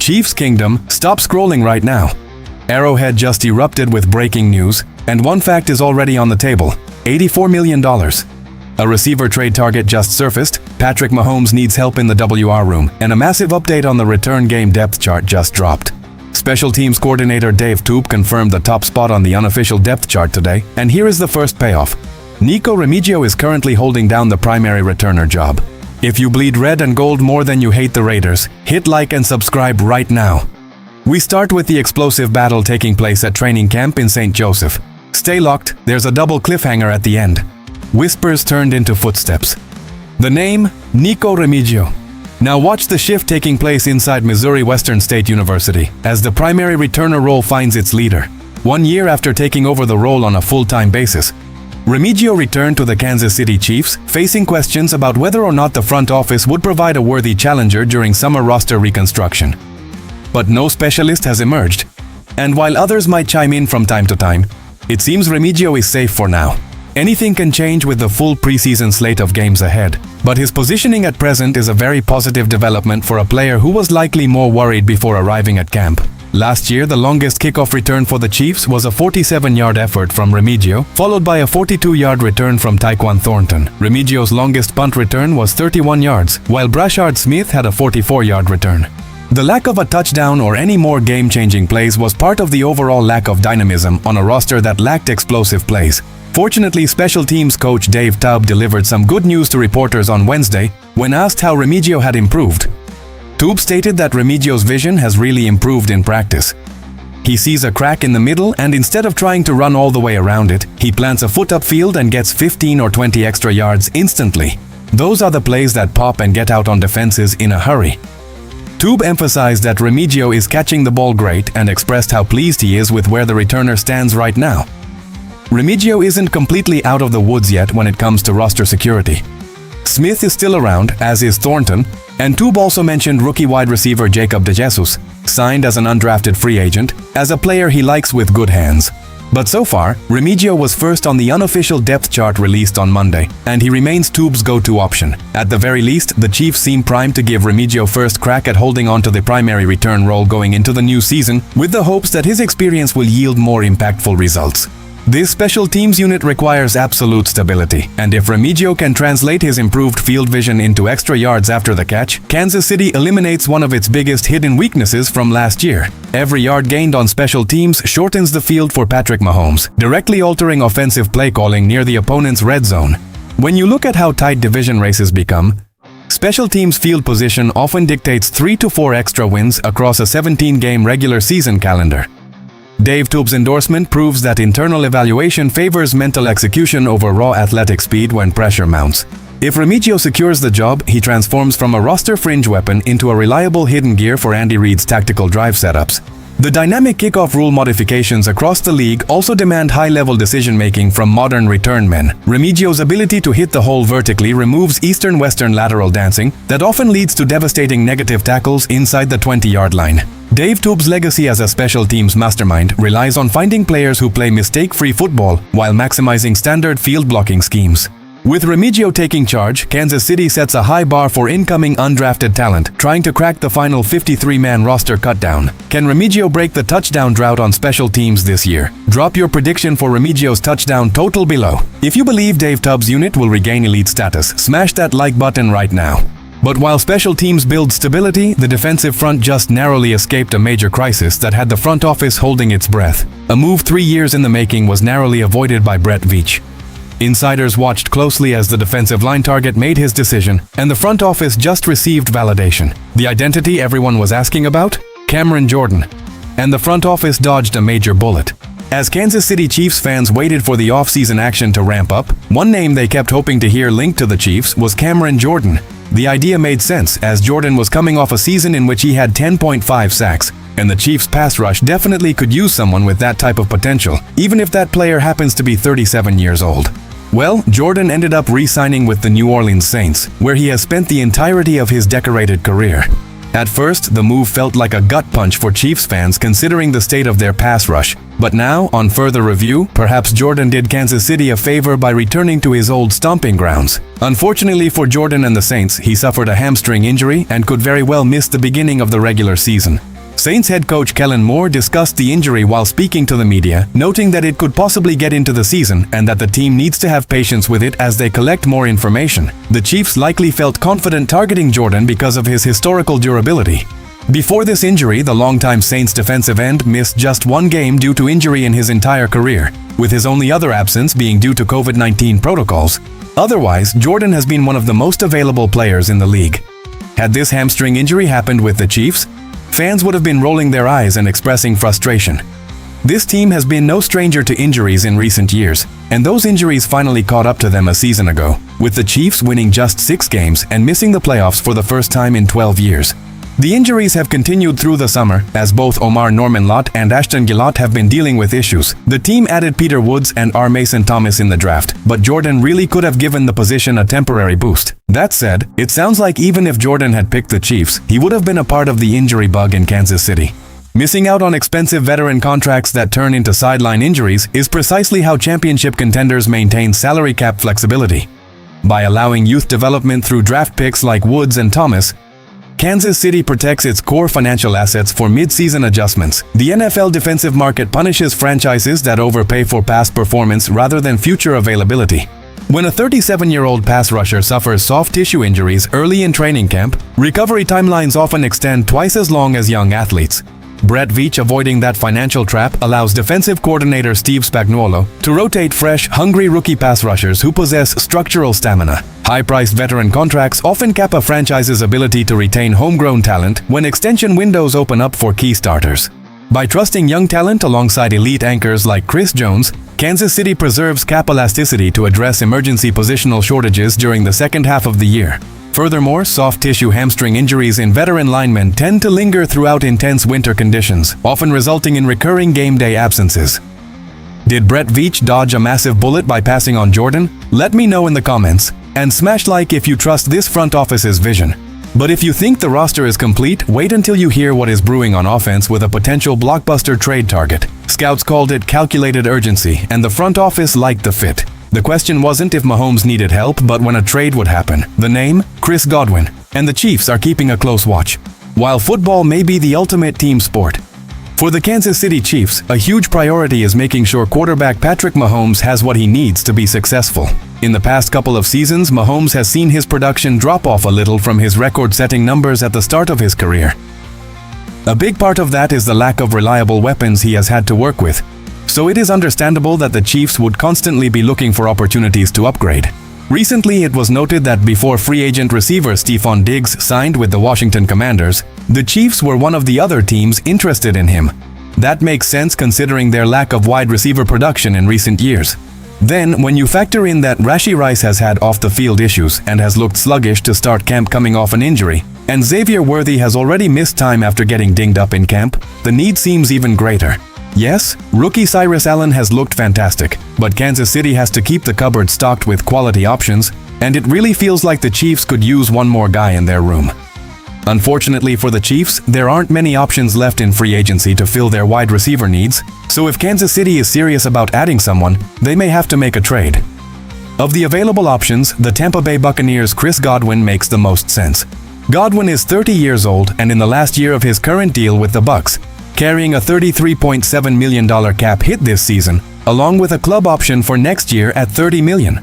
Chiefs Kingdom, stop scrolling right now. Arrowhead just erupted with breaking news, and one fact is already on the table: $84 million. A receiver trade target just surfaced, Patrick Mahomes needs help in the WR room, and a massive update on the return game depth chart just dropped. Special teams coordinator Dave Toop confirmed the top spot on the unofficial depth chart today, and here is the first payoff. Nico Remigio is currently holding down the primary returner job. If you bleed red and gold more than you hate the Raiders, hit like and subscribe right now. We start with the explosive battle taking place at training camp in St. Joseph. Stay locked, there's a double cliffhanger at the end. Whispers turned into footsteps. The name, Nico Remigio. Now watch the shift taking place inside Missouri Western State University as the primary returner role finds its leader. 1 year after taking over the role on a full-time basis, Remigio returned to the Kansas City Chiefs, facing questions about whether or not the front office would provide a worthy challenger during summer roster reconstruction. But no specialist has emerged, and while others might chime in from time to time, it seems Remigio is safe for now. Anything can change with the full preseason slate of games ahead, but his positioning at present is a very positive development for a player who was likely more worried before arriving at camp. Last year, the longest kickoff return for the Chiefs was a 47-yard effort from Remigio, followed by a 42-yard return from Tyquan Thornton. Remigio's longest punt return was 31 yards, while Brashard Smith had a 44-yard return. The lack of a touchdown or any more game-changing plays was part of the overall lack of dynamism on a roster that lacked explosive plays. Fortunately, special teams coach Dave Toub delivered some good news to reporters on Wednesday when asked how Remigio had improved. Toub stated that Remigio's vision has really improved in practice. He sees a crack in the middle, and instead of trying to run all the way around it, he plants a foot upfield and gets 15 or 20 extra yards instantly. Those are the plays that pop and get out on defenses in a hurry. Toub emphasized that Remigio is catching the ball great and expressed how pleased he is with where the returner stands right now. Remigio isn't completely out of the woods yet when it comes to roster security. Smith is still around, as is Thornton, and Toub also mentioned rookie wide receiver Jacob DeJesus, signed as an undrafted free agent, as a player he likes with good hands. But so far, Remigio was first on the unofficial depth chart released on Monday, and he remains Toub's go-to option. At the very least, the Chiefs seem primed to give Remigio first crack at holding on to the primary return role going into the new season, with the hopes that his experience will yield more impactful results. This special teams unit requires absolute stability, and if Remigio can translate his improved field vision into extra yards after the catch, Kansas City eliminates one of its biggest hidden weaknesses from last year. Every yard gained on special teams shortens the field for Patrick Mahomes, directly altering offensive play calling near the opponent's red zone. When you look at how tight division races become, special teams field position often dictates 3 to 4 extra wins across a 17-game regular season calendar. Dave Toub's endorsement proves that internal evaluation favors mental execution over raw athletic speed when pressure mounts. If Remigio secures the job, he transforms from a roster fringe weapon into a reliable hidden gear for Andy Reid's tactical drive setups. The dynamic kickoff rule modifications across the league also demand high-level decision-making from modern return men. Remigio's ability to hit the hole vertically removes eastern-western lateral dancing that often leads to devastating negative tackles inside the 20-yard line. Dave Toub's legacy as a special teams mastermind relies on finding players who play mistake-free football while maximizing standard field blocking schemes. With Remigio taking charge, Kansas City sets a high bar for incoming undrafted talent, trying to crack the final 53-man roster cutdown. Can Remigio break the touchdown drought on special teams this year? Drop your prediction for Remigio's touchdown total below. If you believe Dave Toub's unit will regain elite status, smash that like button right now. But while special teams build stability, the defensive front just narrowly escaped a major crisis that had the front office holding its breath. A move 3 years in the making was narrowly avoided by Brett Veach. Insiders watched closely as the defensive line target made his decision, and the front office just received validation. The identity everyone was asking about? Cameron Jordan. And the front office dodged a major bullet. As Kansas City Chiefs fans waited for the off-season action to ramp up, one name they kept hoping to hear linked to the Chiefs was Cameron Jordan. The idea made sense, as Jordan was coming off a season in which he had 10.5 sacks, and the Chiefs' pass rush definitely could use someone with that type of potential, even if that player happens to be 37 years old. Well, Jordan ended up re-signing with the New Orleans Saints, where he has spent the entirety of his decorated career. At first, the move felt like a gut punch for Chiefs fans considering the state of their pass rush, but now, on further review, perhaps Jordan did Kansas City a favor by returning to his old stomping grounds. Unfortunately for Jordan and the Saints, he suffered a hamstring injury and could very well miss the beginning of the regular season. Saints head coach Kellen Moore discussed the injury while speaking to the media, noting that it could possibly get into the season and that the team needs to have patience with it as they collect more information. The Chiefs likely felt confident targeting Jordan because of his historical durability. Before this injury, the longtime Saints defensive end missed just one game due to injury in his entire career, with his only other absence being due to COVID-19 protocols. Otherwise, Jordan has been one of the most available players in the league. Had this hamstring injury happened with the Chiefs, fans would have been rolling their eyes and expressing frustration. This team has been no stranger to injuries in recent years, and those injuries finally caught up to them a season ago, with the Chiefs winning just 6 games and missing the playoffs for the first time in 12 years. The injuries have continued through the summer, as both Omar Norman-Lott and Ashton Gillott have been dealing with issues. The team added Peter Woods and R. Mason Thomas in the draft, but Jordan really could have given the position a temporary boost. That said, it sounds like even if Jordan had picked the Chiefs, he would have been a part of the injury bug in Kansas City. Missing out on expensive veteran contracts that turn into sideline injuries is precisely how championship contenders maintain salary cap flexibility. By allowing youth development through draft picks like Woods and Thomas, Kansas City protects its core financial assets for mid-season adjustments. The NFL defensive market punishes franchises that overpay for past performance rather than future availability. When a 37-year-old pass rusher suffers soft tissue injuries early in training camp, recovery timelines often extend twice as long as young athletes. Brett Veach avoiding that financial trap allows defensive coordinator Steve Spagnuolo to rotate fresh, hungry rookie pass rushers who possess structural stamina. High-priced veteran contracts often cap a franchise's ability to retain homegrown talent when extension windows open up for key starters. By trusting young talent alongside elite anchors like Chris Jones, Kansas City preserves cap elasticity to address emergency positional shortages during the second half of the year. Furthermore, soft tissue hamstring injuries in veteran linemen tend to linger throughout intense winter conditions, often resulting in recurring game day absences. Did Brett Veach dodge a massive bullet by passing on Jordan? Let me know in the comments, and smash like if you trust this front office's vision. But if you think the roster is complete, wait until you hear what is brewing on offense with a potential blockbuster trade target. Scouts called it calculated urgency, and the front office liked the fit. The question wasn't if Mahomes needed help, but when a trade would happen. The name? Chris Godwin. And the Chiefs are keeping a close watch. While football may be the ultimate team sport, for the Kansas City Chiefs, a huge priority is making sure quarterback Patrick Mahomes has what he needs to be successful. In the past couple of seasons, Mahomes has seen his production drop off a little from his record-setting numbers at the start of his career. A big part of that is the lack of reliable weapons he has had to work with. So it is understandable that the Chiefs would constantly be looking for opportunities to upgrade. Recently, it was noted that before free agent receiver Stephon Diggs signed with the Washington Commanders, the Chiefs were one of the other teams interested in him. That makes sense considering their lack of wide receiver production in recent years. Then, when you factor in that Rashee Rice has had off-the-field issues and has looked sluggish to start camp coming off an injury, and Xavier Worthy has already missed time after getting dinged up in camp, the need seems even greater. Yes, rookie Cyrus Allen has looked fantastic, but Kansas City has to keep the cupboard stocked with quality options, and it really feels like the Chiefs could use one more guy in their room. Unfortunately for the Chiefs, there aren't many options left in free agency to fill their wide receiver needs, so if Kansas City is serious about adding someone, they may have to make a trade. Of the available options, the Tampa Bay Buccaneers' Chris Godwin makes the most sense. Godwin is 30 years old and in the last year of his current deal with the Bucs, carrying a $33.7 million cap hit this season, along with a club option for next year at $30 million.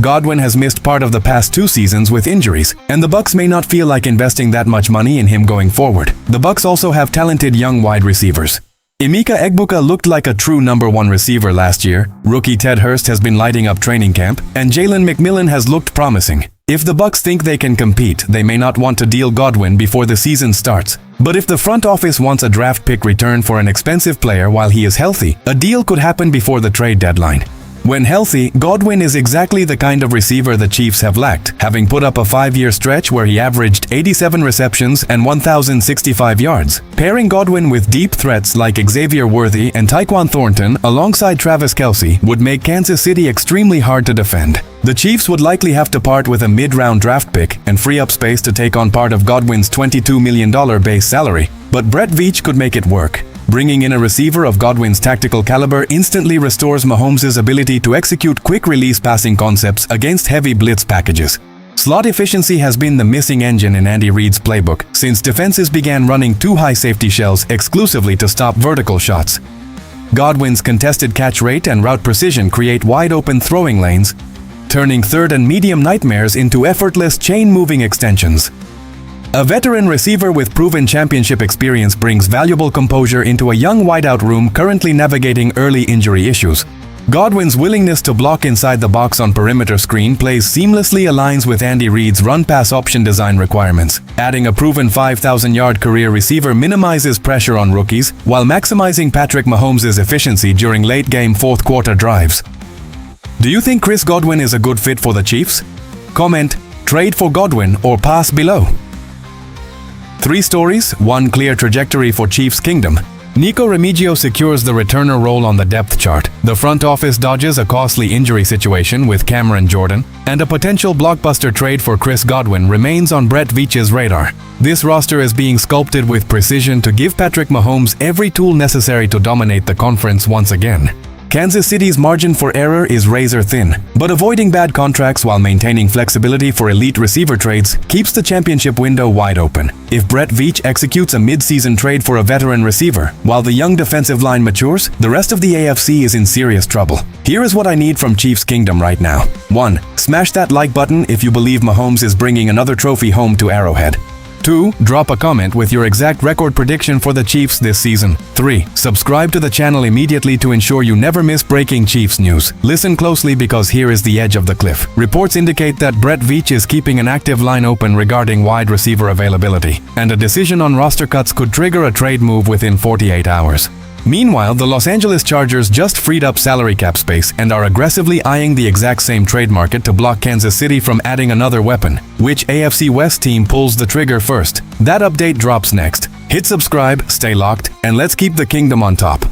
Godwin has missed part of the past 2 seasons with injuries, and the Bucs may not feel like investing that much money in him going forward. The Bucs also have talented young wide receivers. Emeka Egbuka looked like a true number 1 receiver last year, rookie Ted Hurst has been lighting up training camp, and Jalen McMillan has looked promising. If the Bucs think they can compete, they may not want to deal Godwin before the season starts. But if the front office wants a draft pick return for an expensive player while he is healthy, a deal could happen before the trade deadline. When healthy, Godwin is exactly the kind of receiver the Chiefs have lacked, having put up a 5-year stretch where he averaged 87 receptions and 1,065 yards. Pairing Godwin with deep threats like Xavier Worthy and Tyquan Thornton alongside Travis Kelce would make Kansas City extremely hard to defend. The Chiefs would likely have to part with a mid-round draft pick and free up space to take on part of Godwin's $22 million base salary, but Brett Veach could make it work. Bringing in a receiver of Godwin's tactical caliber instantly restores Mahomes' ability to execute quick-release passing concepts against heavy blitz packages. Slot efficiency has been the missing engine in Andy Reid's playbook since defenses began running two high safety shells exclusively to stop vertical shots. Godwin's contested catch rate and route precision create wide-open throwing lanes, turning third and medium nightmares into effortless chain-moving extensions. A veteran receiver with proven championship experience brings valuable composure into a young wideout room currently navigating early injury issues. Godwin's willingness to block inside the box on perimeter screen plays seamlessly aligns with Andy Reid's run-pass option design requirements. Adding a proven 5,000-yard career receiver minimizes pressure on rookies while maximizing Patrick Mahomes' efficiency during late-game fourth-quarter drives. Do you think Chris Godwin is a good fit for the Chiefs? Comment, "Trade for Godwin" or pass below. 3 stories, 1 clear trajectory for Chiefs Kingdom. Nico Remigio secures the returner role on the depth chart. The front office dodges a costly injury situation with Cameron Jordan, and a potential blockbuster trade for Chris Godwin remains on Brett Veach's radar. This roster is being sculpted with precision to give Patrick Mahomes every tool necessary to dominate the conference once again. Kansas City's margin for error is razor thin, but avoiding bad contracts while maintaining flexibility for elite receiver trades keeps the championship window wide open. If Brett Veach executes a mid-season trade for a veteran receiver, while the young defensive line matures, the rest of the AFC is in serious trouble. Here is what I need from Chiefs Kingdom right now. 1. Smash that like button if you believe Mahomes is bringing another trophy home to Arrowhead. 2. Drop a comment with your exact record prediction for the Chiefs this season. 3. Subscribe to the channel immediately to ensure you never miss breaking Chiefs news. Listen closely because here is the edge of the cliff. Reports indicate that Brett Veach is keeping an active line open regarding wide receiver availability, and a decision on roster cuts could trigger a trade move within 48 hours. Meanwhile, the Los Angeles Chargers just freed up salary cap space and are aggressively eyeing the exact same trade market to block Kansas City from adding another weapon. Which AFC West team pulls the trigger first? That update drops next. Hit subscribe, stay locked, and let's keep the kingdom on top.